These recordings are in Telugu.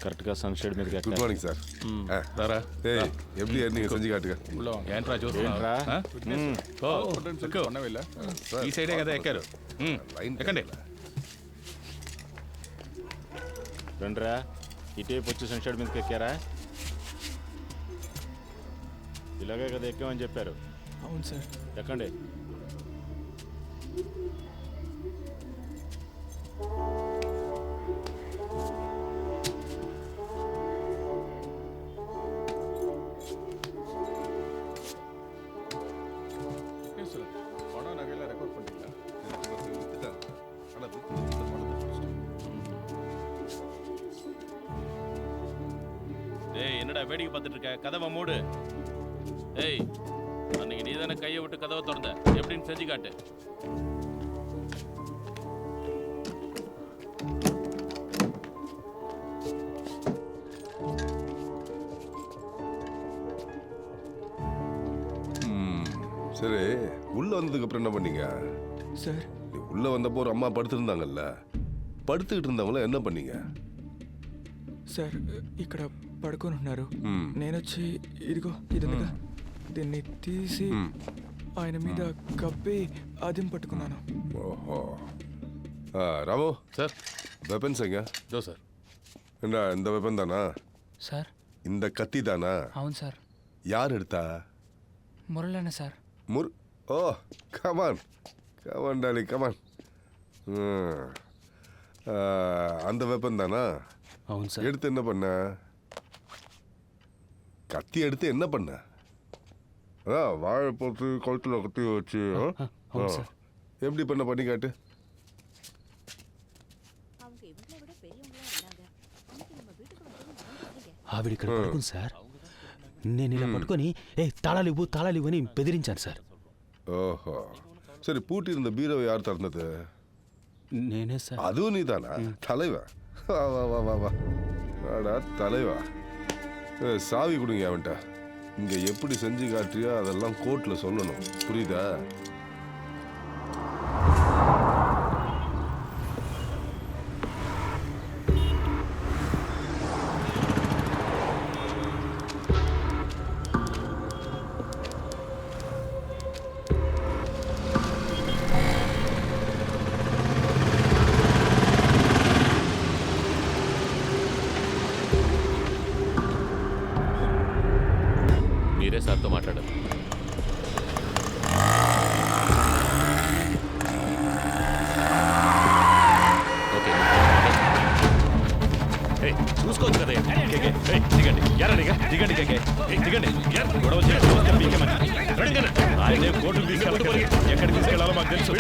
கரெக்டாக சன்ஷேட் మీద గుడ్ మార్నింగ్ సార్ రారా எப்படி நீங்க செஞ்சு காட்டுங்க ఏంట్రా చూస్తున్నారా ఈ సైడే కదా ఎక్కారు ఎక్కండి రండిరా ఇటేపు వచ్చి సన్షేడ్ మీదకి ఎక్కారా ఇలాగే కదా ఎక్కామని చెప్పారు. అవును సార్. ఎక్కండి. என்னடா வேடிக்கை பார்த்துட்டு இருக்க? கதவை மூடு. ஏய், அன்னைக்கு நீ தானே கையை விட்டு கதவை திறந்த, எப்படின்னு செஞ்சு காட்டு. சரி, உள்ள வந்ததுக்கு அப்புறம் என்ன பண்ணீங்க సార్? உள்ள வந்தப்போ ஒரு அம்மா படுத்திருந்தாங்கல்ல, படுத்துக்கிட்டு இருந்தவங்கள என்ன பண்ணீங்க? సార్ ఇక్కడ పడుకొని ఉన్నారు. నేను వచ్చి ఇదిగో ఇది ఉందిగా, దీన్ని తీసి ఆయన మీద కప్పి అదిం పట్టుకున్నాను. ஓஹோ. ராமு సార్ வெப்பன்ஸ் எங்க? దో సార్. என்ன இந்த வெப்பன் தானா? సార్ இந்த கத்தி தானா? అవును సార్. யார் எடுத்தா? మురళన్న సార్. ஓ கமான் கமான் டாலி கமான். அந்த வெப்பன் தானா? అవును సార్. எடுத்து என்ன பண்ண? கத்தி எடுத்து என்ன பண்ண? வாழை போட்டு கழுத்தில் கத்தி வச்சு எப்படி பண்ணி காட்டு. ఆవిడ ఇక్కడ పడుకుంది సార్. నేను ఇలా పట్టుకొని తాళాలు ఇవ్వని బెదిరించాను సార్. ஓஹோ. சரி, பூட்டி இருந்த பீரோவை யார் திறந்தது? నేనే సార్. அதுவும் நீ தானா? தலைவா வா வா வா வா வா வாடா தலைவா. சாவி கொடுங்க அவன்கிட்ட. இங்கே எப்படி செஞ்சு காட்டுறியோ அதெல்லாம் கோர்ட்டில் சொல்லணும், புரியுதா? మీరే సార్తో మాట్లాడారు. ఓకే, చూసుకోవచ్చు కదా. దిగండి, దిగండి దిగండి. ఆయనే కోర్టుకు తీసుకెళ్ళాలి. ఎక్కడికి తీసుకెళ్లాలో మాకు తెలుసు.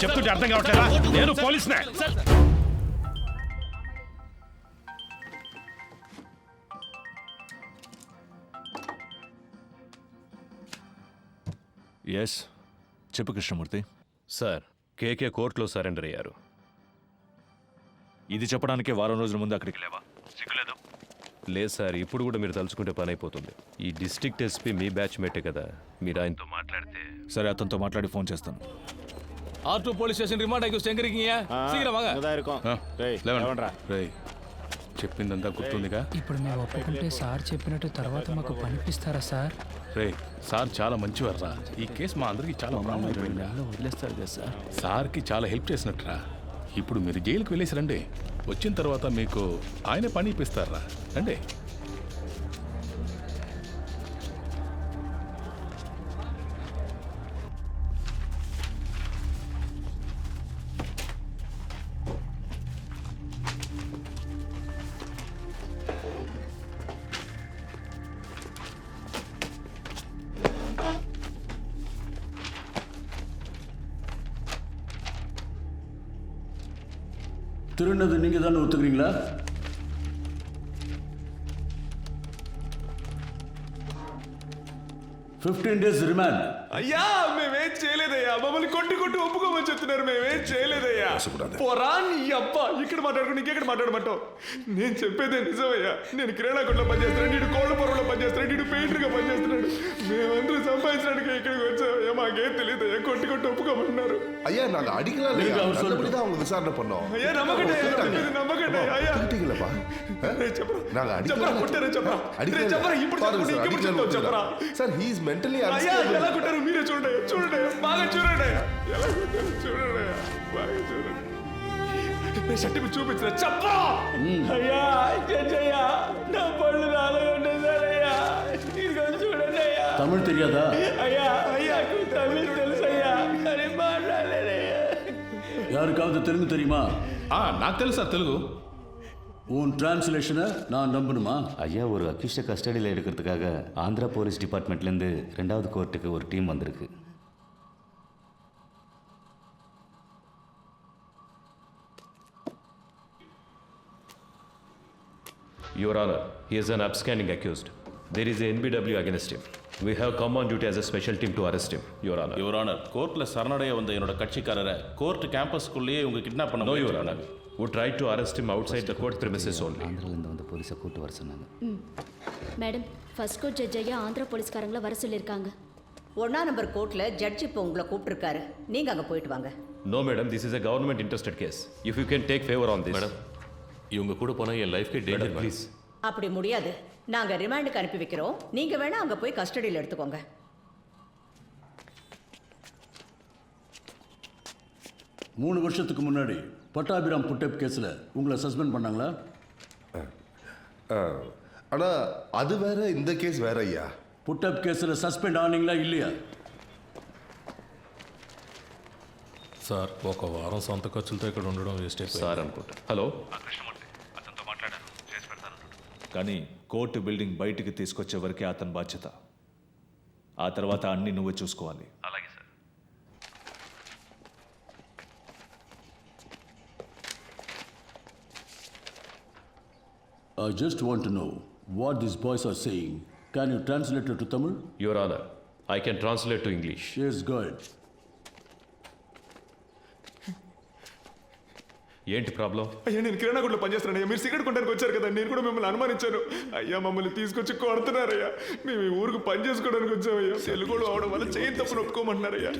చెప్తుంటే అర్థం కావట్లేదా? నేను పోలీసునే. ఎస్, చెప్పు కృష్ణమూర్తి. సార్, కేకే కోర్టులో సరెండర్ అయ్యారు. ఇది చెప్పడానికే వారం రోజుల ముందు అక్కడికి లేవా? సిగ్గులేదు? లేదు సార్, ఇప్పుడు కూడా మీరు తలుచుకుంటే పని అయిపోతుంది. ఈ డిస్ట్రిక్ట్ ఎస్పీ మీ బ్యాచ్ మేటే కదా, మీరు ఆయనతో మాట్లాడితే. సరే, అతనితో మాట్లాడి ఫోన్ చేస్తాను. R2 போலீஸ் ஸ்டேஷன் ரிமாண்ட் ஆகி செங்கரிக்கீங்க. சீக்கிரம் வாங்க. రేయ్, చెప్పిందంతా గుర్తుందిగా? ఇప్పుడు మేము ఒప్పుకుంటే సార్ చెప్పినట్టు తర్వాత మాకు పనిపిస్తారా సార్? రే, సార్ చాలా మంచివారా. ఈ కేసు మా అందరికి చాలా వదిలేస్తారు కదా సార్. సార్కి చాలా హెల్ప్ చేసినట్టురా. ఇప్పుడు మీరు జైలుకి వెళ్ళేసి రండి. వచ్చిన తర్వాత మీకు ఆయన పని ఇప్పిస్తారా. రండి. திருநது நீங்க தானே ஒத்துக்கிறீங்களா? $15 days ரிமாண்ட். అయ్యా మేమేం చేయలేదయ్యా, మమ్మల్ని కొట్టి ఒప్పుకోమని చెప్తున్నారు, మేమేం చేయలేదయ్యా. పోరా నీ అబ్బా, ఇక్కడ మాట్లాడుకుని ఇంకెక్కడ మాట్లాడమంటావు? నేను చెప్పేదే నిజమయ్యా. నేను కిరాణా కొట్లో పనిచేస్తున్నాడు, నీడు కోళ్ళ పొరలో పనిచేస్తున్నాడు, నీడు పెయింటర్గా పనిచేస్తున్నాడు. మేమందరూ సంపాదించడానికి ఇక్కడికి వచ్చామయ్యా, మాకేం తెలియదయ్యా. కొట్టి ఒప్పుకోమంటున్నారు. ஐயா நாங்க அடிக்கல நல்லபடிதான் அவங்க விசாரணை பண்ணோம். అయ్యా నమ్మకండి, నమ్మకండి అయ్యా. திட்டிங்களப்பா நாங்க చెప్పరా కొట్టారా చెప్పరా? చెప్పరా ఇప్పుడు చెప్పరా? సార్ హీ ఈస్ మెంటల్లీ అయ్యా ఎలా కొట్టారు మీరే చూడండి, చూడండి బాగా చూడండి, ఎలా కొట్టారు చూడండి, బాగా చూడండి. షర్ట్ చూపించిన చెప్పరా? అయ్యా అయ్యా నా పళ్ళు రాలగొట్టేశారయ్యా, ఇదిగో చూడండి అయ్యా. తమిళ్ తెలియదా? అయ్యా అయ్యా తమిళ్ తెలుసయ్యా, కానీ మాట్లాడలేదయ్యా. யாருக்காவது தெலுங்கு தெரியுமா? నాకు తెలుసు సార్ తెలుగు. உன் டிரான்ஸ்லேஷனை நான் நம்பணுமா? ஐயா ஒரு அக்யூஸ்டை கஸ்டடியில் எடுக்கிறதுக்காக ஆந்திரா போலீஸ் டிபார்ட்மெண்ட்லேருந்து 2வது கோர்ட்டுக்கு ஒரு டீம் வந்திருக்கு. Your Honor, he is an upstanding accused. There is a NBW against him. We have come on duty as a special team to arrest him, Your Honor. Your honour, கோர்ட்டில் சரணடைய வந்த என்னோட கட்சிக்காரரை கோர்ட் கேம்பஸ்க்குள்ளேயே இவங்க கிட்னாப் பண்ண No, Your Honor. We tried to arrest him outside the court premises only. ஆந்திராலேருந்து வந்த போலீஸை கூட்டு வர சொன்னாங்க. மேடம், ஃபர்ஸ்ட் கோர்ட் ஜட்ஜ் ஐயா ஆந்திரா போலீஸ்காரங்கள வர சொல்லியிருக்காங்க. 1ஆம் நம்பர் கோர்ட்டில் ஜட்ஜ் இப்போ உங்களை கூப்பிட்டுருக்காரு. நீங்கள் அங்கே போயிட்டு வாங்க. No, madam, this is a government interested case. If you can take favor on this. Madam, இவங்க கூட போனால் என் லைஃப்க்கு டேஞ்சர் Please. அப்படி முடியாது. நாங்கள் ரிமாண்டுக்கு அனுப்பி வைக்கிறோம். நீங்கள் வேணால் அங்கே போய் கஸ்டடியில் எடுத்துக்கோங்க. 3 வருஷத்துக்கு முன்னாடி பட்டாபிராம் புட்டப் கேஸில் உங்களை சஸ்பெண்ட் பண்ணாங்களா? ஆனா அது வேற, இந்த கேஸ் வேற ஐயா. புட்டப் கேஸில் సస్పెండ్ ఆనీங்களா இல்லையா? సార్ ఒక వారం సొంత ఖర్చులతో ఇక్కడ ఉండడం వేస్ట్ సార్ అనుకుంటా. హలో, కానీ కోర్టు బిల్డింగ్ బయటికి తీసుకొచ్చే వరకే అతని బాధ్యత. ఆ తర్వాత అన్ని నువ్వే చూసుకోవాలి. అలాగే sir. I just want to know what these boys are saying. Can you translate it to Tamil? Your Honor, I can translate to English. Yes, go ahead. ఏంటి ప్రాబ్లం? అయ్యా నేను కిరాణా కొట్లో పనిచేస్తున్నాను అయ్యా. మీరు సిగరెట్ కొనడానికి వచ్చారు కదా, నేను కూడా మిమ్మల్ని అనుమానించాను. అయ్యా మమ్మల్ని తీసుకొచ్చి కొడుతున్నారయ్యా. మేము ఈ ఊరికి పని చేసుకోవడానికి వచ్చామయ్యా. తెలుగులో అవడం వల్ల చేయని తప్పును ఒప్పుకోమంటున్నారయ్యా.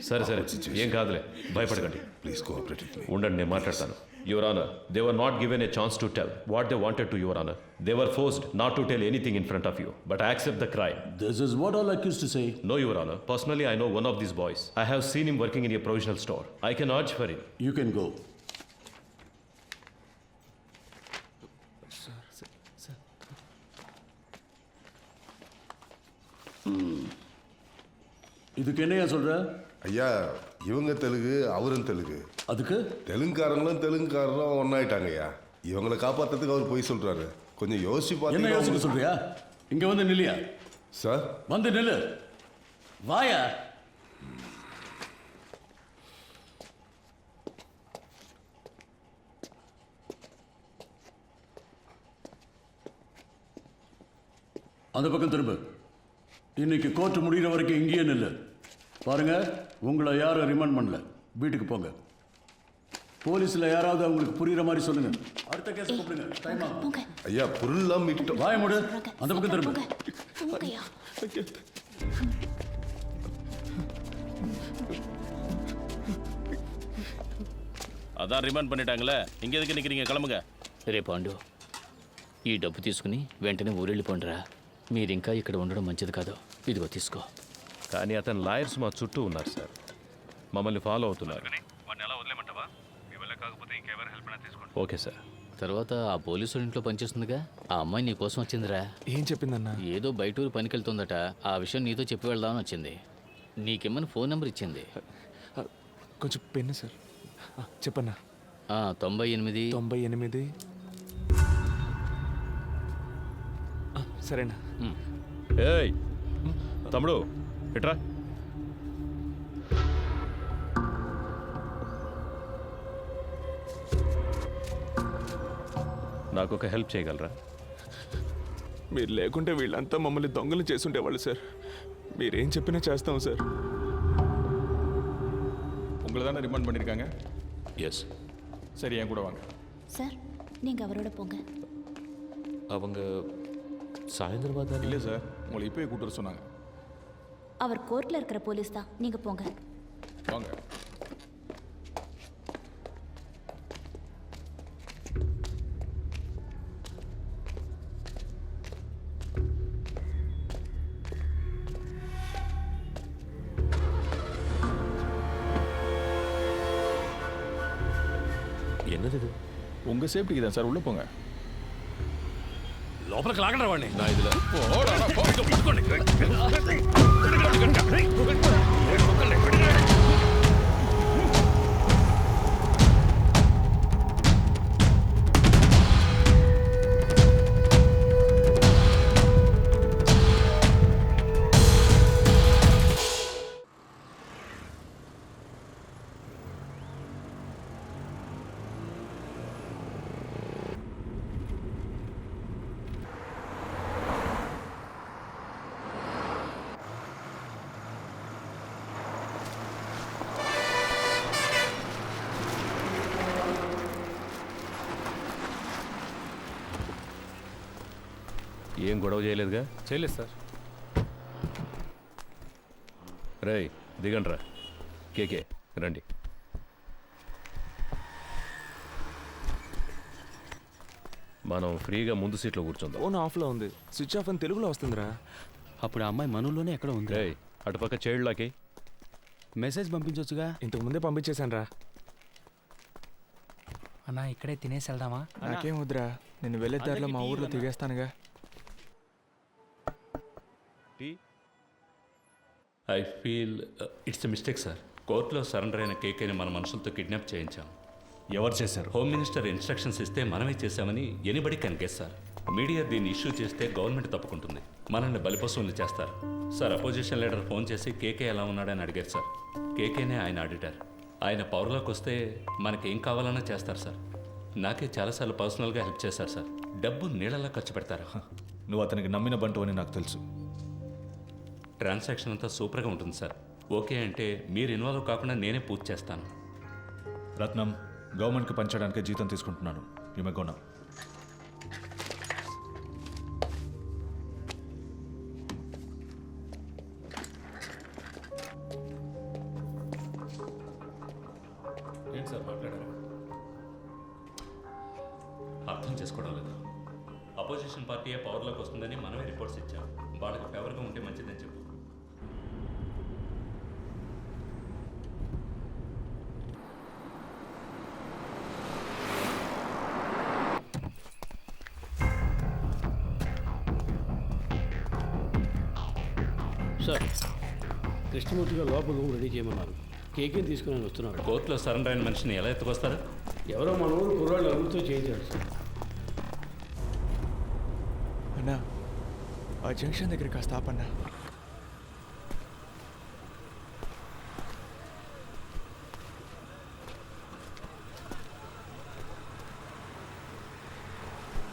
సరే సరే, ఏం కాదులే, భయపడకండి. Please cooperate with me. ఉండండి, నేను మాట్లాడతాను. Your Honor, they were not given a chance to tell what they wanted to, Your Honor. They were forced not to tell anything in front of you, but I accept the crime. This is what all accused to say. No, Your Honor. Personally, I know one of these boys. I have seen him working in a provisional store. I can urge for him. You can go. இதுக்கு என்னையா சொல்ற? ஐயா இவங்க தெலுங்கு, அவரும் தெலுங்கு. அதுக்கு தெலுங்குக்காரங்களும் தெலுங்குக்காரங்களும் ஒன்னாயிட்டாங்க ஐயா. இவங்களை காப்பாத்துறதுக்கு அவர் போய் சொல்றாரு. கொஞ்சம் யோசிச்சு என்ன யோசிக்க பார்த்தீங்கன்னா சொல்றியா? இங்க வந்து நில்லியா? சார் வந்து நில்லு. வாயா. அந்த பக்கம் திரும்ப. இன்னைக்கு கோர்ட் முடிகிற வரைக்கும் இங்கேயே நில்லு. பாருங்க, உங்களை யாரும் ரிமாண்ட் பண்ணல. வீட்டுக்கு போங்க. போலீஸ்ல யாராவது அவங்களுக்கு புரியுற மாதிரி சொல்லுங்க. அடுத்த கேஸ் கூப்பிடுங்க. டைம் ஆகும். ஐயா பொருள்லாம் மீட்டு வாய மூடு. அந்த பக்கம் திரும்ப. అதான் రిమాండ్ பண்ணிட்டாங்களே, ఇంక ఎదుకు నిக்கிறீங்க? கிளம்புங்க. రే పాండు, ఈ డబ్బు తీసుకుని వెంటనే ఊరెళ్ళిపోండిరా. మీరు ఇంకా ఇక్కడ ఉండడం మంచిది కాదు. ఇదిగో తీసుకో. కానీ అతని లాయర్స్ మా చుట్టూ ఉన్నారు సార్, మమ్మల్ని ఫాలో అవుతున్నారు. Okay sir. తర్వాత ఆ పోలీసు ఇంట్లో పనిచేస్తుందిగా, ఆ అమ్మాయి నీ కోసం వచ్చిందిరా. ఏం చెప్పిందన్నా? ఏదో బయటూరు పనికి వెళ్తుందట. ఆ విషయం నీతో చెప్పి వెళ్దామని వచ్చింది. నీకేమని ఫోన్ నెంబర్ ఇచ్చింది. కొంచెం పెన్ను సార్. చెప్పన్నా. 98 98. సరేనా? ఏయ్ తమ్ముడు, ఎట్రా. నాకు ఒక హెల్ప్ చేయగలరా? మీరు లేకుంటే వీళ్ళంతా మమ్మల్ని దొంగలు చేసుండేవాళ్ళు సార్. మీరేం చెప్పినా చేస్తాం సార్. உங்களை தானே ரிமாண்ட் பண்ணியிருக்காங்க? எஸ். சரி, என் கூட வாங்க. சார் நீங்கள் அவரோட போங்க. அவங்க சாயந்தரமா தான். இல்லை சார், உங்களை இப்போயே கூட்டு வர சொன்னாங்க. அவர் கோர்ட்டில் இருக்கிற போலீஸ் தான், நீங்கள் போங்க. வாங்க. என்னது இது? உங்கள் சேஃப்டிக்கு தான் சார், உள்ளே போங்க. లోపలికి లాగండి వాడిని. நான் இதில் ఏం గొడవ చేయలేదుగా? చేయలేదు సార్. రేయ్ దిగండ్రా. కేకే రండి. మనం ఫ్రీగా ముందు సీట్లో కూర్చుందాం. ఫోన్ ఆఫ్లో ఉంది, స్విచ్ ఆఫ్ అని తెలుగులో వస్తుందిరా. అప్పుడు ఆ అమ్మాయి మనలోనే ఎక్కడ ఉంది? రేయ్ అటుపక్క చైల్డ్లాకి మెసేజ్ పంపించవచ్చుగా. ఇంతకు ముందే పంపించేశాను రా. అన్న ఇక్కడే తినేసి వెళ్దామా? నాకేం వద్దురా, నేను వెళ్ళే దారిలో మా ఊర్లో తిరిగేస్తానుగా. I feel it's a mistake sir. కోర్టులో సరెండర్ అయిన కేకేని మన మనుషులతో కిడ్నాప్ చేయించాం. ఎవరు చేశారు? హోమ్ మినిస్టర్ ఇన్స్ట్రక్షన్స్ ఇస్తే మనమే చేశామని anybody can guess sir. Media దీన్ని ఇష్యూ చేస్తే గవర్నమెంట్ తప్పుకుంటుంది, మనల్ని బలిపశువులు చేస్తారు సార్. అపోజిషన్ లీడర్ ఫోన్ చేసి కేకే ఎలా ఉన్నాడని అడిగారు సార్. కేకేనే ఆయన ఆడిటర్. ఆయన పవర్లోకి వస్తే మనకేం కావాలన్నా చేస్తారు సార్. నాకే చాలాసార్లు పర్సనల్గా హెల్ప్ చేశారు సార్. డబ్బు నీళ్ళలా ఖర్చు పెడతారు. నువ్వు అతనికి నమ్మిన బంటు అని నాకు తెలుసు. ట్రాన్సాక్షన్ అంతా సూపర్గా ఉంటుంది సార్. ఓకే అంటే మీరు ఇన్వాల్వ్ కాకుండా నేనే పూర్తి చేస్తాను. రత్నం, గవర్నమెంట్కి పంచడానికి జీతం తీసుకుంటున్నాను. You may go now. ఏంటి సార్ మాట్లాడారు? అర్థం చేసుకోవడం లేదు. అపోజిషన్ పార్టీయే పవర్లోకి వస్తుందని మనమే రిపోర్ట్స్ ఇచ్చాం. వాళ్ళకి ఫేవర్గా ఉంటే మంచిదని చెప్పు. సార్, కృష్ణమూర్తి గారు లోపల రూమ్ రెడీ చేయమన్నారు. కేకేని తీసుకుని వస్తున్నారు. కోర్టులో సరెండర్ అయిన మనిషిని ఎలా ఎత్తుకొస్తారు? ఎవరో మన ఊరు కుర్రాళ్ళు అరుగుతో చేయించాడు సార్. అన్నా, ఆ జంక్షన్ దగ్గర కాస్త ఆపన్నా.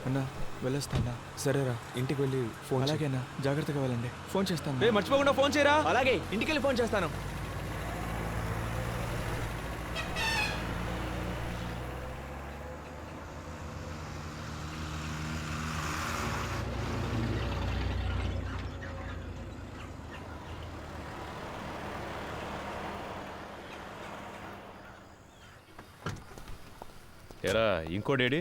అన్నా వెళ్ళొస్తానా? సరేరా, ఇంటికి వెళ్ళి ఫోన్. అలాగేనా, జాగ్రత్తగా వెళ్ళండి. ఫోన్ చేస్తాను. మర్చిపోకుండా ఫోన్ చేయరా. అలాగే, ఇంటికి వెళ్ళి ఫోన్ చేస్తాను. ఎరా ఇంకోడేడి?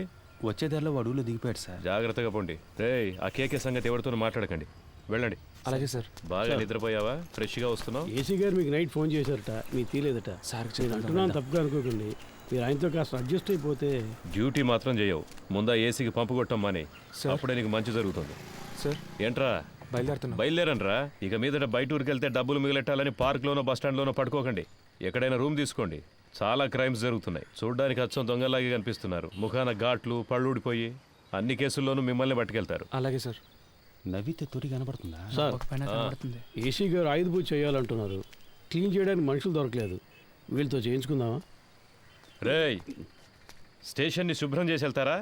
వచ్చే దారిలో అడవులో దిగిపోయాడు సార్. జాగ్రత్తగా పోండి. రేయ్ ఆ కేకే సంగతి ఎవరితో మాట్లాడకండి, వెళ్ళండి. అలాగే సార్. బాగా నిద్రపోయావా? ఫ్రెష్గా వస్తున్నావు? ఏసీ గారు మీకు నైట్ ఫోన్ చేశారట, మీకు తీలేదట. సార్ నేను అంటున్నాను తప్పుగా అనుకోకండి. మీరు ఆయనతో కాస్త అడ్జస్ట్ అయిపోతే. డ్యూటీ మాత్రం చేయవు. ముందా ఏసీకి పంపు కొట్టమ్మని, అప్పుడే నీకు మంచి జరుగుతుంది. సార్ ఏంట్రా బయలుదేరండ్రా. ఇక మీదట బయట ఊరికి వెళ్తే డబ్బులు మిగిలెట్టాలని పార్క్లోనో బస్టాండ్లోనో పడుకోకండి. ఎక్కడైనా రూమ్ తీసుకోండి. చాలా క్రైమ్స్ జరుగుతున్నాయి. చూడ్డానికి అచ్చం దొంగలాగే కనిపిస్తున్నారు. ముఖాన ఘాట్లు, పళ్ళూడిపోయి అన్ని కేసుల్లోనూ మిమ్మల్ని పట్టుకెళ్తారు. అలాగే సార్. నవ్వితే తొడి కనబడుతుందా సార్? ఏసీ గారు ఆయుధ పూజ చేయాలంటున్నారు. క్లీన్ చేయడానికి మనుషులు దొరకలేదు. వీళ్ళతో చేయించుకుందామా? రేయ్ స్టేషన్ని శుభ్రం చేసి వెళ్తారా?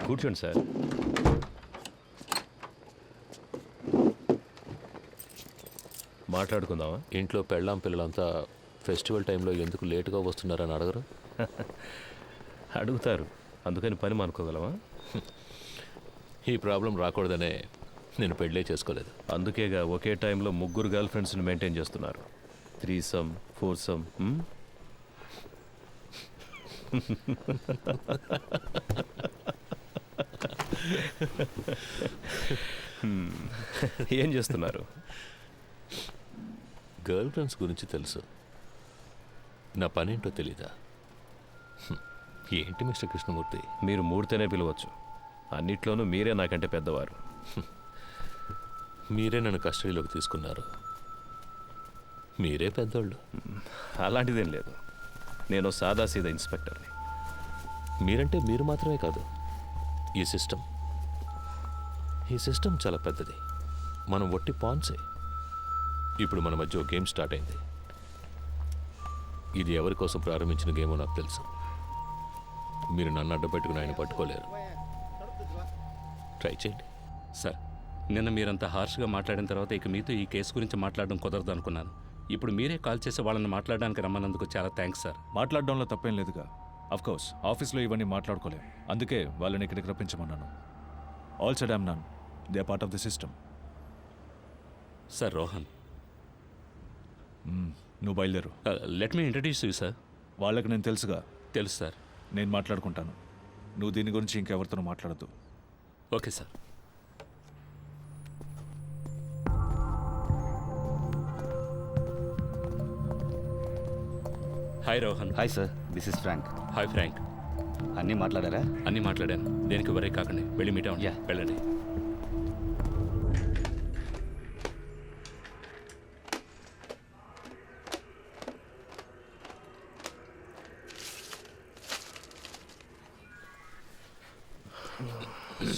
కూర్చోండి సార్. మాట్లాడుకుందామా? ఇంట్లో పెళ్ళాం పిల్లలంతా ఫెస్టివల్ టైంలో ఎందుకు లేటుగా వస్తున్నారని అడగరు? అడుగుతారు, అందుకని పని మానుకోగలమా? ఈ ప్రాబ్లం రాకూడదనే నేను పెళ్ళే చేసుకోలేదు. అందుకేగా ఒకే టైంలో 3 గర్ల్ ఫ్రెండ్స్ని మెయింటైన్ చేస్తున్నారు. 3సమ్ 4సమ్. ఏం చేస్తున్నారు? గర్ల్ ఫ్రెండ్స్ గురించి తెలుసు, నా పనేంటో తెలీదా? ఏంటి మిస్టర్ కృష్ణమూర్తి? మీరు మూడితేనే పిలవచ్చు. అన్నిట్లోనూ మీరే నాకంటే పెద్దవారు. మీరే నన్ను కస్టడీలోకి తీసుకున్నారు, మీరే పెద్దోళ్ళు. అలాంటిదేం లేదు, నేను సాదాసీదా ఇన్స్పెక్టర్ని. మీరంటే మీరు మాత్రమే కాదు, ఈ సిస్టమ్ చాలా పెద్దది. మనం ఒట్టి పాన్సే. ఇప్పుడు మన మధ్య గేమ్ స్టార్ట్ అయింది. ఇది ఎవరి కోసం ప్రారంభించిన గేమో నాకు తెలుసు. మీరు నన్ను అడ్డపెట్టుకుని ఆయన పట్టుకోలేరు. ట్రై చేయండి. సార్, నిన్న మీరంత హార్ష్గా మాట్లాడిన తర్వాత ఇక మీతో ఈ కేసు గురించి మాట్లాడడం కుదరదు అనుకున్నాను. ఇప్పుడు మీరే కాల్ చేసి వాళ్ళని మాట్లాడడానికి రమ్మన్నందుకు చాలా థ్యాంక్స్ సార్. మాట్లాడడంలో తప్పేం లేదుగా. అఫ్కోర్స్ ఆఫీస్లో ఇవన్నీ మాట్లాడుకోలేం, అందుకే వాళ్ళని ఇక్కడికి రప్పించమన్నాను. All said I'm none, they are part of the system. Sir Rohan, నువ్వు బయలుదేరు. Let me introduce you sir. వాళ్ళకి నేను తెలుసుగా. తెలుసు సార్. నేను మాట్లాడుకుంటాను, నువ్వు దీని గురించి ఇంకెవరితోనూ మాట్లాడద్దు. Okay sir. Hi Rohan. Hi sir, this is Frank. Hi Frank. అన్నీ మాట్లాడారా? అన్నీ మాట్లాడాను. దేనికి వరే కాకండి, వెళ్ళి మీట్ అవ్వండి. వెళ్ళండి.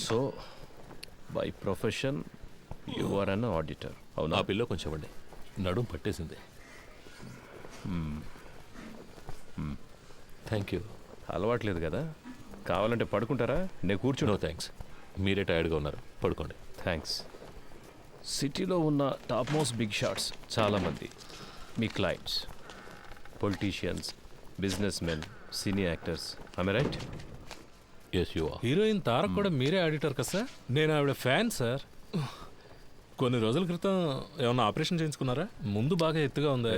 So by profession you are an auditor, అవునా? ఆ పిల్ల కొంచెం అండి, నడుం పట్టేసింది. Thank you. అలవాట్లేదు కదా, కావాలంటే పడుకుంటారా? నేను కూర్చుని. నో థ్యాంక్స్, మీరే టైర్డ్గా ఉన్నారు, పడుకోండి. థ్యాంక్స్. సిటీలో ఉన్న టాప్ మోస్ట్ బిగ్ షాట్స్ చాలామంది మీ clients, politicians, business men, cine actors. I right? Yes you are. Heroine Tarak కూడా మీరే ఆడిటర్ కదా సార్? నేను ఆవిడ ఫ్యాన్ సార్. కొన్ని రోజుల క్రితం ఏమన్నా ఆపరేషన్ చేయించుకున్నారా? ముందు బాగా ఎత్తుగా ఉంది.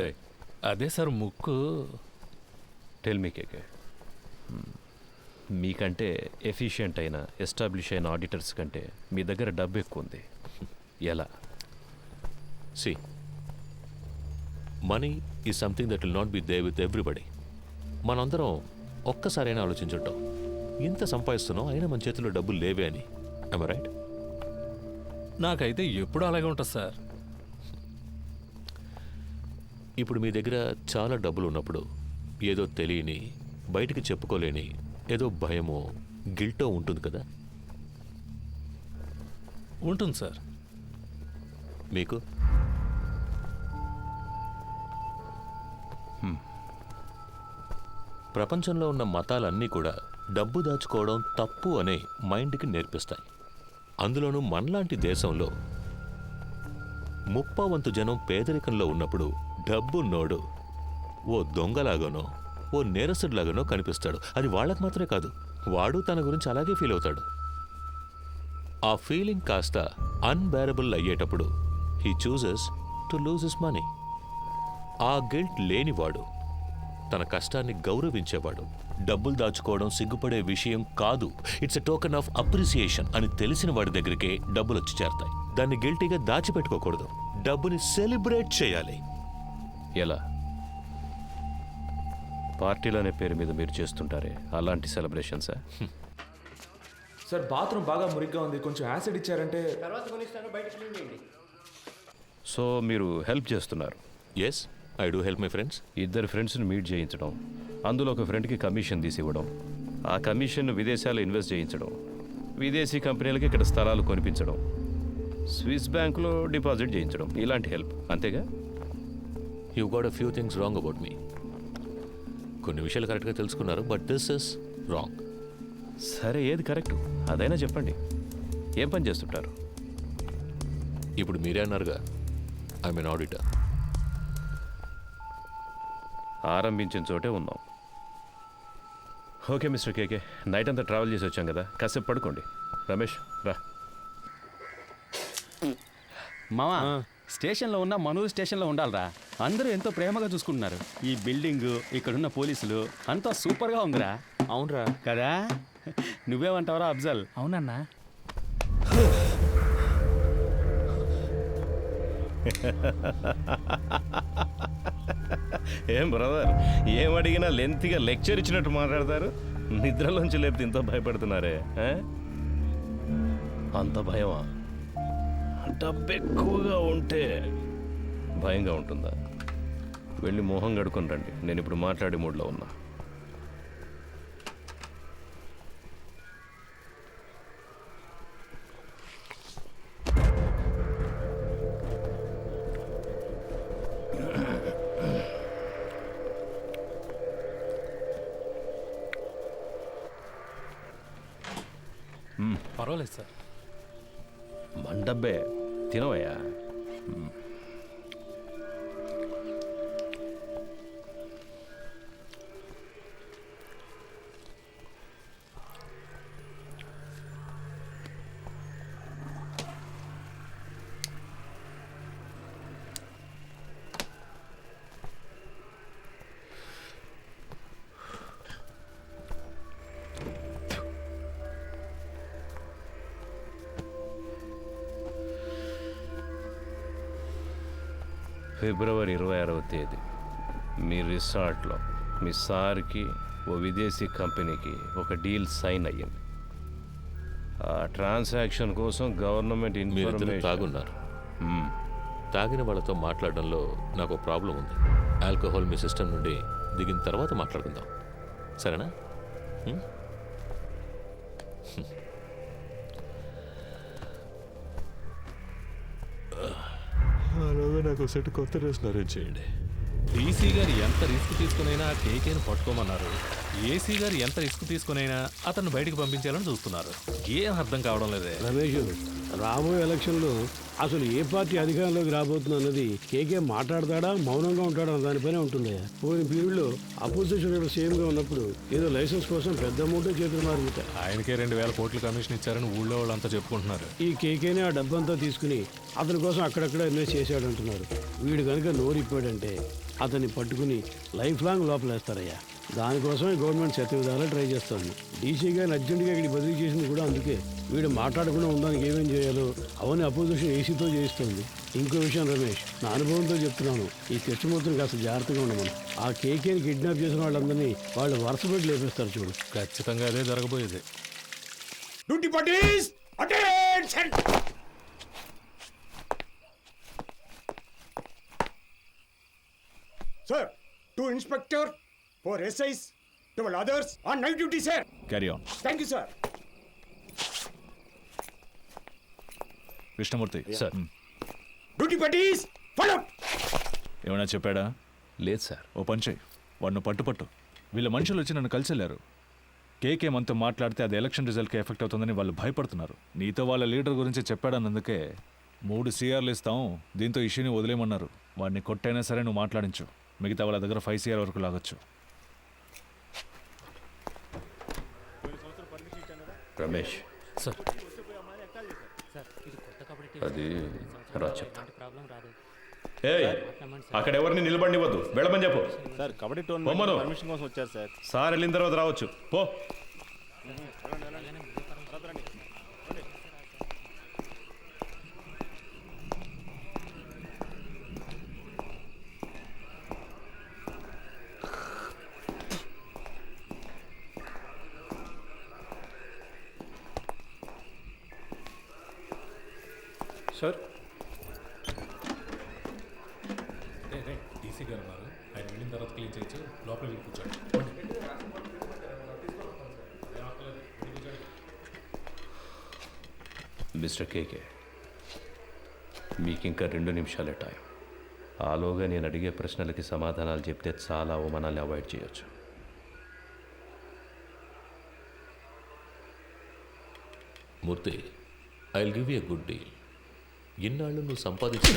అదే సార్ ముక్కు. టెల్ మీ కేకే, మీకంటే ఎఫిషియెంట్ అయిన ఎస్టాబ్లిష్ అయిన ఆడిటర్స్ కంటే మీ దగ్గర డబ్బు ఎక్కువ ఉంది. ఎలా? See, money is something that will not be there with everybody. మనందరం ఒక్కసారైనా ఆలోచించుంటాం, ఇంత సంపాదిస్తున్నాం అయినా మన చేతిలో డబ్బులు లేవే అని. I'm right? నాకైతే ఎప్పుడు అలాగే ఉంటుంది సార్. ఇప్పుడు మీ దగ్గర చాలా డబ్బులు ఉన్నప్పుడు ఏదో తెలియని, బయటికి చెప్పుకోలేని ఏదో భయమో గిల్టో ఉంటుంది కదా? ఉంటుంది సార్. మీకు? ప్రపంచంలో ఉన్న మతాలన్నీ కూడా డబ్బు దాచుకోవడం తప్పు అనే మైండ్కి నేర్పిస్తాయి. అందులోనూ మనలాంటి దేశంలో 30% జనం పేదరికంలో ఉన్నప్పుడు డబ్బున్నోడు ఓ దొంగలాగానో ఓ నేరస్తుడిలాగానో కనిపిస్తాడు. అది వాళ్ళకు మాత్రమే కాదు, వాడు తన గురించి అలాగే ఫీల్ అవుతాడు. ఆ ఫీలింగ్ కాస్త అన్బేరబుల్ అయ్యేటప్పుడు he chooses to lose his money. ఆ గిల్ట్ లేనివాడు, తన కష్టాన్ని గౌరవించేవాడు, డబ్బులు దాచుకోవడం సిగ్గుపడే విషయం కాదు, it's a token of appreciation అని తెలిసిన వాడి దగ్గరికే డబ్బులు వచ్చి చేరతాయి. దాన్ని గిల్టీగా దాచిపెట్టుకోకూడదు, డబ్బుని సెలబ్రేట్ చేయాలి. ఎలా? పార్టీలనే పేరు మీద మీరు చేస్తుంటారే అలాంటి సెలబ్రేషన్సా? సార్, బాత్రూమ్ బాగా మురిగ్గా ఉంది, కొంచెం యాసిడ్ ఇచ్చారంటే. సో మీరు హెల్ప్ చేస్తున్నారు? Yes, I do help my friends. ఇద్దరు ఫ్రెండ్స్ని మీట్ చేయించడం, అందులో ఒక ఫ్రెండ్కి కమిషన్ తీసి ఇవ్వడం, ఆ కమిషన్ను విదేశాల్లో ఇన్వెస్ట్ చేయించడం, విదేశీ కంపెనీలకి ఇక్కడ స్థలాలు కొనిపించడం, స్విస్ బ్యాంకులో డిపాజిట్ చేయించడం, ఇలాంటి హెల్ప్, అంతేగా? You got a few things wrong about me. కొన్ని విషయాలు కరెక్ట్గా తెలుసుకున్నారు, బట్ దిస్ ఇస్ రాంగ్. సరే ఏది కరెక్ట్ అదైనా చెప్పండి. ఏం పని చేస్తుంటారు? ఇప్పుడు మీరే అన్నారుగా, ఐ మీన్ ఆడిటర్. ఆరంభించిన చోటే ఉన్నాం. ఓకే మిస్టర్ కేకే, నైట్ అంతా ట్రావెల్ చేసి వచ్చాం కదా, కాసేపు పడుకోండి. రమేష్ రా. మావా, స్టేషన్లో ఉన్న మనూరు స్టేషన్లో ఉండాలిరా. అందరూ ఎంతో ప్రేమగా చూసుకుంటున్నారు. ఈ బిల్డింగ్, ఇక్కడున్న పోలీసులు అంతా సూపర్గా ఉందిరా. అవునరా కదా? నువ్వేమంటావరా అఫ్జల్? అవునన్నా. ఏం బ్రదర్, ఏం అడిగినా లెంత్గా లెక్చర్ ఇచ్చినట్టు మాట్లాడతారు. నిద్రలోంచి లేపితే ఇంత భయపడుతున్నారే? అంత భయమా? డబ్బు ఎక్కువగా ఉంటే భయంగా ఉంటుందా? వెళ్ళి మొహం కడుకొని రండి, నేను ఇప్పుడు మాట్లాడే మూడ్లో ఉన్నా. పర్వాలేదు సార్. మన డబ్బే తినవయ్యా. ఫిబ్రవరి 26వ తేదీ మీ రిసార్ట్లో మీ సార్కి ఓ విదేశీ కంపెనీకి ఒక డీల్ సైన్ అయ్యింది. ఆ ట్రాన్సాక్షన్ కోసం గవర్నమెంట్ ఇన్ఫర్మేషన్. తాగున్నారు. తాగిన వాళ్ళతో మాట్లాడడంలో నాకు ప్రాబ్లం ఉంది. ఆల్కహాల్ మీ సిస్టమ్ నుండి దిగిన తర్వాత మాట్లాడుకుందాం, సరేనా? నాకు సెట్ కొత్త డ్రెస్లు అరేంజ్ చేయండి. డీసీ గారు ఎంత రిస్క్ తీసుకునైనా కేకేను పట్టుకోమన్నారు. ఏసీ గారు ఎంత రిస్క్ తీసుకునైనా అతను బయటకు పంపించాలని చూస్తున్నారు. ఏం అర్థం కావడం లేదే. రమేష్, రాబోయే ఎలక్షన్లో అసలు ఏ పార్టీ అధికారంలోకి రాబోతుంది అన్నది కేకే మాట్లాడతాడా మౌనంగా ఉంటాడా అన్న దానిపైనే ఉంటుంది. పోయిన పీరియడ్లో అపోజిషన్ లీడర్ సీఎంగా ఉన్నప్పుడు ఏదో లైసెన్స్ కోసం పెద్ద అమౌంట్ చేతులు మారుతాయి. ఆయనకే 2000 కోట్ల కమిషన్ ఇచ్చారని ఊళ్ళో వాళ్ళంతా చెప్పుకుంటున్నారు. ఈ కేకేనే ఆ డబ్బంతా తీసుకుని అతని కోసం అక్కడక్కడ ఇన్వెస్ట్ చేశాడు అంటున్నారు. వీడు కనుక నోరిప్పాడంటే అతన్ని పట్టుకుని లైఫ్ లాంగ్ లోపలేస్తారయ్యా. దానికోసమే గవర్నమెంట్ శత విధాలా ట్రై చేస్తుంది. డీసీ గారిని అర్జెంటుగా ఇక్కడికి బదిలీ చేసింది కూడా అందుకే. వీడు మాట్లాడకుండా ఉండడానికి ఏమేం చేయాలో అవన్నీ అపోజిషన్ ఏసీతో చేయిస్తుంది. ఇంకో విషయం రమేష్, నా అనుభవంతో చెప్తున్నాను, ఈ కృష్ణమూర్తిని కాస్త జాగ్రత్తగా ఉండమని. ఆ కేకేని కిడ్నాప్ చేసిన వాళ్ళందరినీ వాళ్ళు వరుస పెట్టి లేపేస్తారు చూడు. ఖచ్చితంగా అదే జరగబోయేది. Duty parties attention. Sir, 2 inspector, 4 SIs, 12 others on night duty, sir. Carry on. Thank you, sir. Krishnamurthy sir. Duty parties, follow. ఏమైనా చెప్పాడా? లేదు సార్. ఓ పని చేయి, వాడిని పట్టు. వీళ్ళ మనుషులు వచ్చి నన్ను కలిసి వెళ్ళారు. కేకే మనతో మాట్లాడితే అది ఎలక్షన్ రిజల్ట్కి ఎఫెక్ట్ అవుతుందని వాళ్ళు భయపడుతున్నారు. నీతో వాళ్ళ లీడర్ గురించి చెప్పాడన్నందుకే 3 CRలు ఇస్తాం, దీంతో ఇష్యూని వదిలేయమన్నారు. వాడిని కొట్టైనా సరే నువ్వు మాట్లాడించు. మిగతా వాళ్ళ దగ్గర 5 CR వరకు లాగొచ్చు. రమేష్ సార్, అది రా చెప్తా. ఏయ్, అక్కడ ఎవరిని నిలబడివద్దు, వెళ్ళమని చెప్పు. సార్ కబడ్డీ పొమ్మను. టోర్నమెంట్ పర్మిషన్ కోసం వచ్చారు సార్. సార్ వెళ్ళిన తర్వాత రావచ్చు, పో. సార్, డీసీ గారు ఉన్నారు, ఆయన వెళ్ళిన తర్వాత క్లీన్ చేయొచ్చు. లోపల వెళ్ళి కూర్చోండి. మిస్టర్ కేకే, మీకు ఇంకా 2 నిమిషాలే టైం. ఆలోగా నేను అడిగే ప్రశ్నలకి సమాధానాలు చెప్తే చాలా అవమానాలు అవాయిడ్ చేయొచ్చు. Murthy, I will give you a good deal. ఇన్నాళ్ళు నువ్వు సంపాదించిన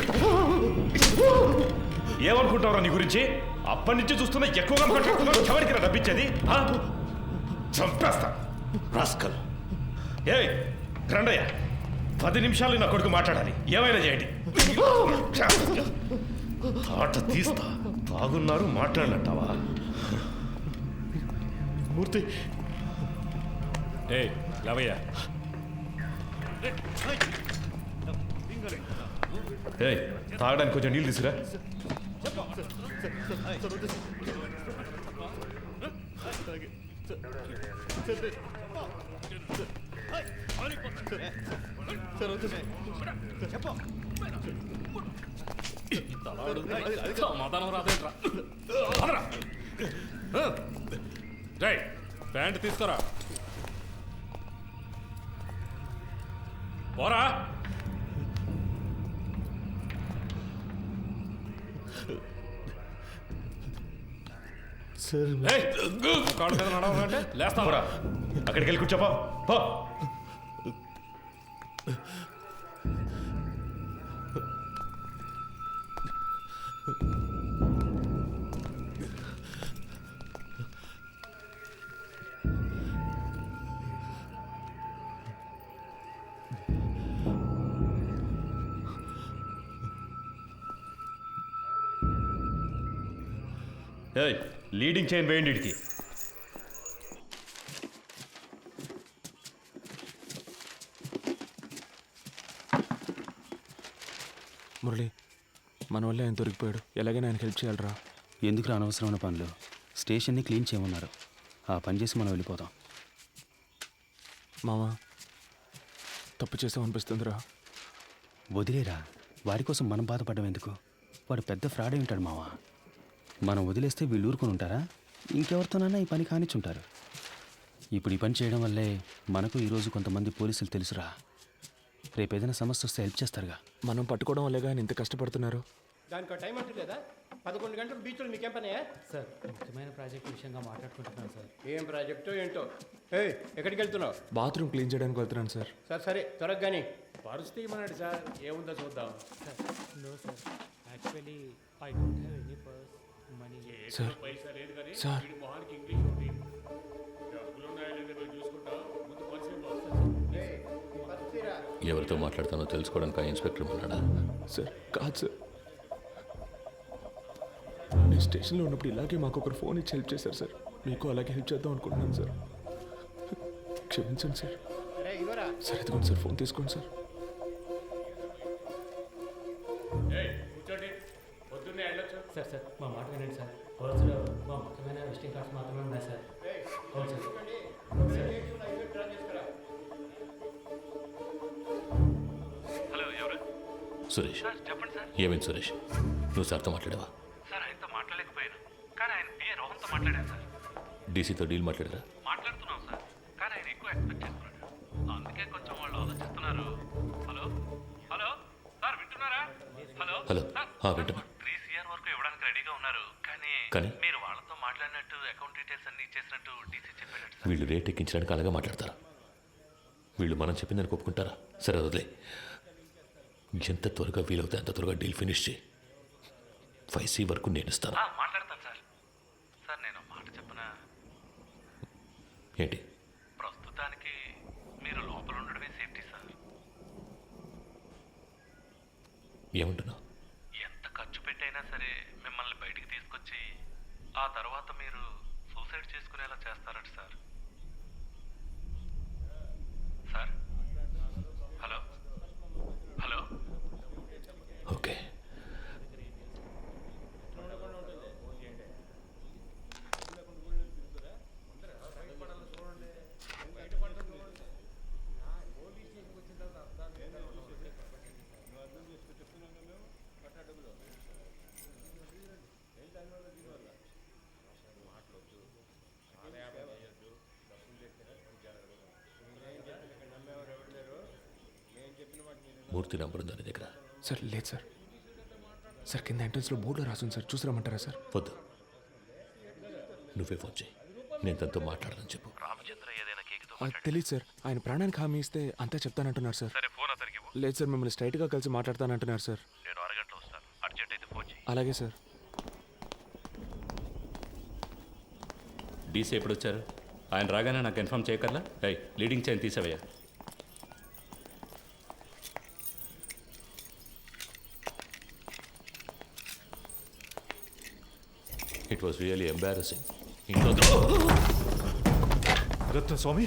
ఏమనుకుంటావురా నీ గురించి? అప్పటి నుంచి చూస్తున్నా ఎక్కువగా మాట్లాడుతున్నావు. ఎవరికి డబ్బిచ్చేది? చంపేస్తా రాస్కల్. ఏ రండయ్య, 10 నిమిషాలు నా కొడుకు మాట్లాడాలి. ఏమైనా చేయండి. ఆట తీస్తా. తాగున్నారు మాట్లాడినట్టావా? మూర్తి లేవయ్యా. తాగడానికి కొంచెం నీళ్ళు తీసుకురా. ప్యాంట్ తీసుకురా. పోరా. కాళ్ళ మీద నడవాలంటే లేస్తావరా? అక్కడికి వెళ్ళి కూర్చోపా. లీడింగ్ చైన్ వేయండి ఇడికి. మురళి, మన వల్ల ఆయన దొరికిపోయాడు. ఎలాగైనా ఆయనకి హెల్ప్ చేయాలరా. ఎందుకు అనవసరమైన పనులు? స్టేషన్ని క్లీన్ చేయమన్నారు. ఆ పని చేసి మనం వెళ్ళిపోదాం. మామా, తప్పు చేసామనిపిస్తుందిరా. వదిలేరా. వాడి కోసం మనం బాధపడడం ఎందుకు? వాడు పెద్ద ఫ్రాడే ఉంటాడు మావా. మనం వదిలేస్తే వీళ్ళు ఊరుకొని ఉంటారా? ఇంకెవరితోనైనా ఈ పని కానిచ్చుంటారు. ఇప్పుడు ఈ పని చేయడం వల్లే మనకు ఈరోజు కొంతమంది పోలీసులు తెలుసురా. రేపు ఏదైనా సమస్య వస్తే హెల్ప్ చేస్తారుగా. మనం పట్టుకోవడం వల్లేగా ఆయన ఇంత కష్టపడుతున్నారు. దానికి టైం అంటూ లేదా? 11 గంటలు బీచ్లో మీకేం పనయా? సార్, ముఖ్యమైన ప్రాజెక్ట్ విషయంగా మాట్లాడుకుంటున్నాను సార్. ఏం ప్రాజెక్టో ఏంటో. ఎక్కడికి వెళ్తున్నావు? బాత్రూమ్ క్లీన్ చేయడానికి వెళ్తున్నాను సార్. సరే త్వరగా కానీ పరిస్థితి ఏమన్నాడు సార్? ఏముందో చూద్దాం. No sir, actually I don't have any purse money. Sir sir ఎవరితో మాట్లాడతానో తెలుసుకోవడానికి ఆ ఇన్స్పెక్టర్ ఉన్నాడా? సార్ కాదు సార్, నేను స్టేషన్లో ఉన్నప్పుడు ఇలాగే మాకు ఒకరు ఫోన్ ఇచ్చి హెల్ప్ చేశారు సార్. మీకు అలాగే హెల్ప్ చేద్దాం అనుకుంటున్నాను సార్. క్షమించండి సార్. సార్ ఎదుగుండి సార్, ఫోన్ తీసుకోండి సార్. సార్ సార్ మా మాట వినండి సార్. పర్సులో మా ముఖ్యమైన విజిటింగ్ కార్డ్స్ మాత్రమే ఉన్నాయి సార్. అవును సార్. హలో, ఎవరు? సురేష్. చెప్పండి సార్. ఏమైంది సురేష్? నువ్వు సార్తో మాట్లాడావా? సార్, ఆయనతో మాట్లాడలేకపోయాను, కానీ ఆయన పిఏ రోహన్తో మాట్లాడాను సార్. డీసీతో డీల్ మాట్లాడారా? మాట్లాడుతున్నాం సార్, కానీ ఆయన ఎక్కువ ఎక్స్పెక్ట్ చేస్తున్నాడు. అందుకే కొంచెం వాళ్ళు ఆలోచిస్తున్నారు. హలో హలో సార్, వింటున్నారా? హలో హలో, వింటున్నా. 3 CR వరకు ఇవ్వడానికి రెడీగా ఉన్నారు, కానీ మీరు వాళ్ళతో మాట్లాడినట్టు అకౌంట్ డీటెయిల్స్ అన్ని ఇచ్చేసినట్టు డీసీ చెప్పాడు. వీళ్ళు రేట్ ఎక్కించడానికి అలాగే మాట్లాడతారా? వీళ్ళు మనం చెప్పిందని ఒప్పుకుంటారా? సరే వదిలే. ఎంత త్వరగా వీలవుతే అంత త్వరగా డీల్ ఫినిష్ చేయి. 5C వరకు నేను ఇస్తాను. మాట్లాడతాను సార్. సార్, నేను మాట చెప్పనా? ఏంటి? ప్రస్తుతానికి మీరు లోపల ఉండడమే సేఫ్టీ సార్. ఏమంటున్నావు? ఎంత ఖర్చు పెట్టైనా సరే మిమ్మల్ని బయటికి తీసుకొచ్చి ఆ తర్వాత మీరు సూసైడ్ చేసుకునేలా చేస్తారట sir. Sir, hello hello. Okay. Murthy number ఉందా నీ దగ్గర? సార్ లేదు సార్. సార్ కింద ఎంట్రన్స్లో బోర్డులో రాసుంది సార్, చూసి రమ్మంటారా సార్? వద్దు, నువ్వే ఫోన్ చేయి. నేను తనతో మాట్లాడాలని చెప్పు. రామచంద్ర ఏదైనా కేకుతో తెలియదు సార్. ఆయన ప్రాణానికి హామీ ఇస్తే అంతా చెప్తానంటున్నారు సార్. సరే ఫోన్ అతనికి ఇవ్వు. లేదు సార్, మిమ్మల్ని స్ట్రైట్గా కలిసి మాట్లాడతానంటున్నారు సార్. నేను అరగంటలో వస్తాను. అర్జెంట్ అయితే ఫోన్ చేయి. అలాగే సార్. డీసీ ఎప్పుడు వచ్చారు? ఆయన రాగానే నాకు ఇన్ఫామ్ చేయకర్లా. లీడింగ్ చైన్ తీసేవయ్యా. It was really embarrassing. ఇంట్లో Ratna Swamy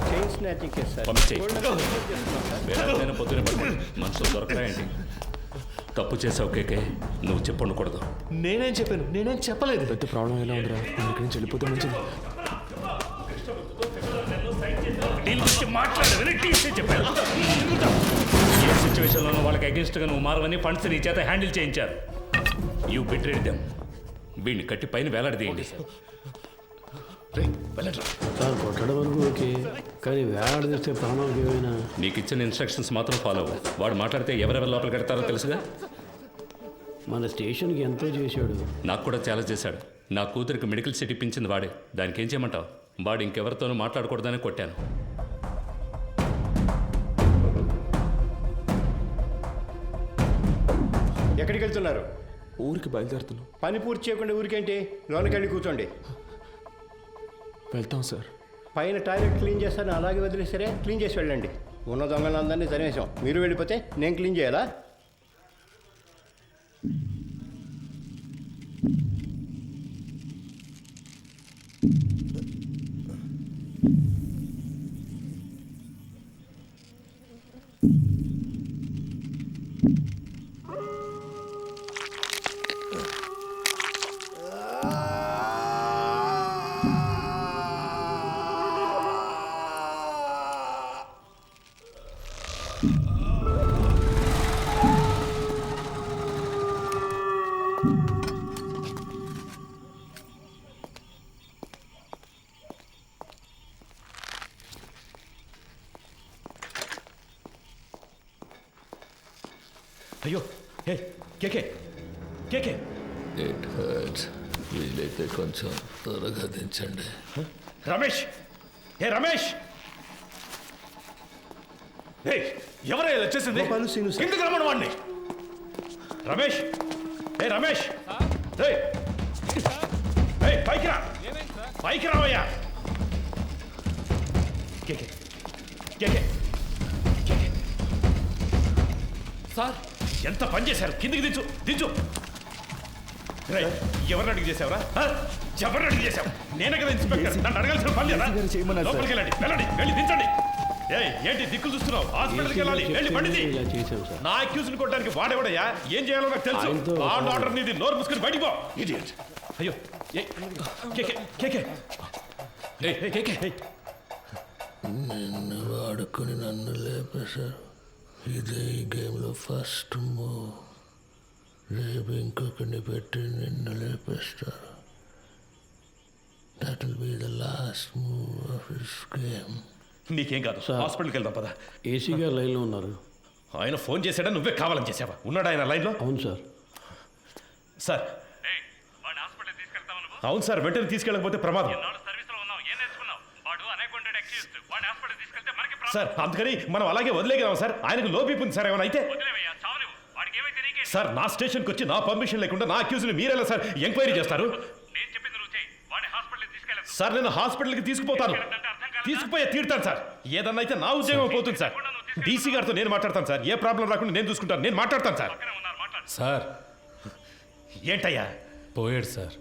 chain snatching case sir. పొద్దునే మనుషులు దొరకరాయండి. తప్పు చేసావు కేకే, నువ్వు చెప్పండకూడదు. నేనేం చెప్పాను? నేనేం చెప్పలేదు. పెద్ద ప్రాబ్లం ఎలా ఉందిరా? నేను ఇక్కడి నుంచి వెళ్ళిపోతే మంచిది. ఏ సిచ్యువేషన్లోనూ వాళ్ళకి అగేన్స్ట్గా నువ్వు మారవని ఫండ్స్ నీ చేత హ్యాండిల్ చేయించారు. You betrayed them. వీడిని కట్టి పైన వేలాడదీయండి. సార్ కొట్టడం వరకు ఓకే, కానీ వేలాడదీస్తే ప్రాణాలకు ఏమైనా. నీకు ఇచ్చిన ఇన్స్ట్రక్షన్స్ మాత్రం ఫాలో అవ్వు. వాడు మాట్లాడితే ఎవరెవరు లోపల కడతారో తెలుసుగా. మన స్టేషన్కి ఎంతో చేశాడు. నాకు కూడా చాలా చేశాడు. నా కూతురికి మెడికల్ సీట్ ఇప్పించింది వాడే. దానికి ఏం చేయమంటావు? వాడు ఇంకెవరితోనూ మాట్లాడకూడదని కొట్టాను. ఎక్కడికి వెళ్తున్నారు? ఊరికి బయలుదేరుతున్నాం. పని పూర్తి చేయకుండా ఊరికేంటి? లోనికి వెళ్ళి కూర్చోండి. వెళ్తాం సార్. పైన టాయిలెట్ క్లీన్ చేస్తాను, అలాగే వదిలేసరే క్లీన్ చేసి వెళ్ళండి. ఉన్న దొంగలందరినీ తరిమేశాం. మీరు వెళ్ళిపోతే నేను క్లీన్ చేయాలా? అయ్యో, హే కేకే కేకే. It hurts. వీలైతే కొంచెం త్వరగా దించండి. రమేష్, హే రమేష్. హే, ఎవరై ఇలా చేసింది? కిందకి రమ్మను వాడిని. రమేష్, హే రమేష్. హే హే, పైకి రా. పైకి రావయ్యా. కేకే కేకే కేకే. సార్ ఎంత పని చేశారు? కిందికి దించు దించు. ఎవరిని అడిగి చేసావురా? ఎవరిని అడిగి చేసావు? నేనే కదా ఇన్స్పెక్టర్. నన్ను అడగాల్సిన పని లేదా? లోపలికి వెళ్ళండి, వెళ్ళండి, వెళ్ళి దించండి. ఏంటి దిక్కులు చూస్తున్నావు? హాస్పిటల్కి వెళ్ళాలి, వెళ్ళి పండిది. నా అక్యూజ్ ని కొట్టడానికి వాడేవాడయ్యా. ఏం చేయాలో నాకు తెలుసు. ఆర్డర్ నీది. నోరు మూసుకుని బయటికి పో. ఇడియట్. అయ్యో కేకే కేకే కేకే. నిన్ను వాడుకొని నన్ను లేపేశారు. ఇదే ఈ గేమ్లో ఫస్ట్ మూవ్. రేపు ఇంకొకరిని పెట్టి నిన్ను లేపేస్తారు. That will be the last move of this game. నీకేం కాదు, హాస్పిటల్కి వెళ్దాం పద. ఏసీ గారు లైన్లో ఉన్నారు. ఆయన ఫోన్ చేశాడా? నువ్వే కావాలని చేసావా? ఉన్నాడా ఆయన లైన్లో? అవును సార్. సార్ అవును సార్, వెంటనే తీసుకెళ్ళకపోతే ప్రమాదం సార్. అందుకని మనం అలాగే వదిలేగలం సార్. ఆయనకు లో బీపీ ఉంది సార్. ఏమైనా అయితే సార్, నా స్టేషన్కి వచ్చి నా పర్మిషన్ లేకుండా నా అక్యూజ్ని మీరెలా సార్ ఎంక్వైరీ చేస్తారు? సార్ నేను హాస్పిటల్కి తీసుకుపోతాను, తీసుకుపోయే తీరుతాను సార్. ఏదన్నా అయితే నా ఉద్యోగం పోతుంది సార్. డీసీ గారితో నేను మాట్లాడతాను సార్. ఏ ప్రాబ్లం రాకుండా నేను చూసుకుంటాను. నేను మాట్లాడతాను సార్. సార్ ఏంటయ్యా? పోయాడు సార్.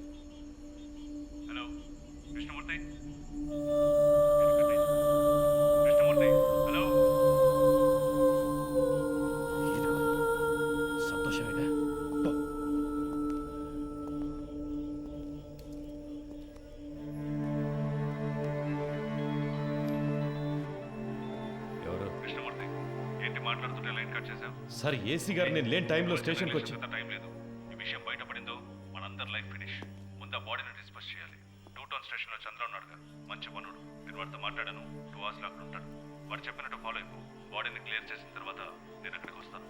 సంతోషమేగా. ఎవరు? కృష్ణమూర్తి, ఏంటి మాట్లాడుతుంటే లైన్ కట్ చేశావు? సార్ ఏసీ గారు నేను లేని టైంలో స్టేషన్కి వచ్చి. టైం లేదు. ఈ విషయం బయటపడిందో మనందరి లైఫ్ ఫినిష్. ముందు ఆ బాడీని డిస్పోజ్ చేయాలి. 2 టౌన్ స్టేషన్లో చంద్ర ఉన్నాడుగా, మంచి పనుడు. నేను వాడితో మాట్లాడాను. 2 hours అక్కడ ఉంటాడు. వాడు చెప్పినట్టు ఫాలో అయిపో. బాడీని క్లియర్ చేసిన తర్వాత నేను అక్కడికి వస్తాను.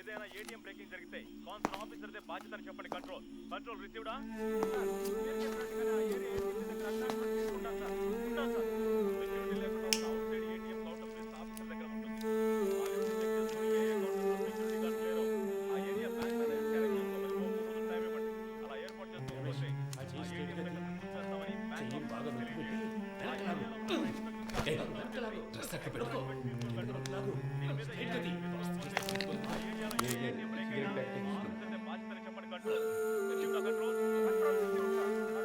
ఏదైనా ఏటీఎం బ్రేకింగ్ జరిగితే కాన్సర్ ఆఫీసర్దే బాధ్యత అని చెప్పండి. కంట్రోల్ కంట్రోల్ రిసీవ్డా? సెక్యూరిటీ లేకుండా ఉన్న outside ATM counter place officer దగ్గర ఉంటుంది. సెక్యూరిటీ గార్డ్ లేరు. ఆ ఏరియా బ్యాంక్ మేనేజర్ క్యారెక్టర్ చేసుకోమని 3 రోజులు టైం ఇవ్వండి. అలా ఏర్పాటు చేసుకోకపోతే ఆ ఏటీఎం దగ్గర చూసేస్తామని బ్యాంక్ డ్రెస్ అక్కడ పెట్టుకో